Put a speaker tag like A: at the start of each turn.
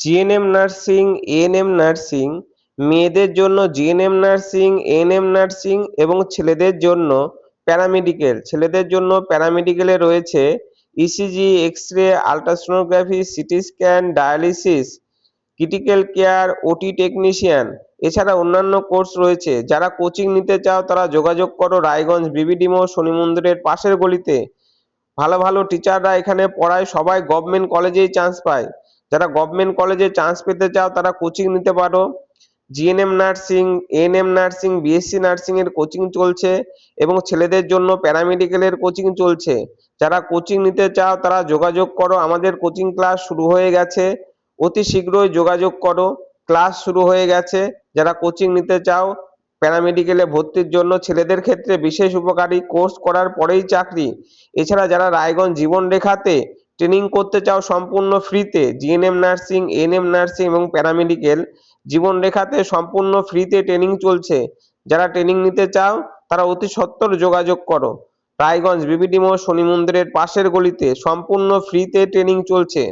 A: GNM nursing, ANM nursing, মেয়েদের জন্য GNM nursing, ANM nursing এবং ছেলেদের জন্য প্যারামেডিকেল। ছেলেদের জন্য প্যারামেডিকেলে রয়েছে ECG, X-ray, ultrasonography, CT scan, dialysis, critical care, OT technician. এছাড়া অন্যান্য কোর্স রয়েছে। যারা কোচিং নিতে চাও তারা যোগাযোগ করো রায়গঞ্জ বিবিডি মোড়, শনি মন্দিরের পাশের গলিতে। ভালো ভালো টিচাররা এখানে পড়ায়, সবাই গভর্নমেন্ট কলেজেই চান্স পায়। যারা গভর্নমেন্ট কলেজে চান্স পেতে চাও তারা কোচিং নিতে পারো। GNM nursing, ANM nursing, BSc nursing এর কোচিং চলছে এবং ছেলেদের জন্য প্যারামেডিকেলের কোচিং চলছে। যারা কোচিং নিতে চাও তারা যোগাযোগ করো, আমাদের কোচিং ক্লাস শুরু হয়ে গেছে। অতি শীঘ্রই যোগাযোগ করো, ক্লাস শুরু হয়ে গেছে। যারা কোচিং নিতে চাও প্যারামেডিকেলে ভর্তির জন্য, ছেলেদের ক্ষেত্রে বিশেষ উপকারী, কোর্স করার পরেই চাকরি। এছাড়া যারা রায়গঞ্জ জীবন রেখাতে ট্রেনিং করতে চাও সম্পূর্ণ ফ্রিতে, জিএনএম নার্সিং, এএনএম নার্সিং এবং প্যারামেডিকেল জীবন রেখাতে সম্পূর্ণ ফ্রিতে ট্রেনিং চলছে। যারা ট্রেনিং নিতে চাও তারা অতি সত্বর যোগাযোগ করো। রায়গঞ্জ বিবিডি মোড়, শনি মন্দিরের পাশের গলিতে সম্পূর্ণ ফ্রিতে ট্রেনিং চলছে।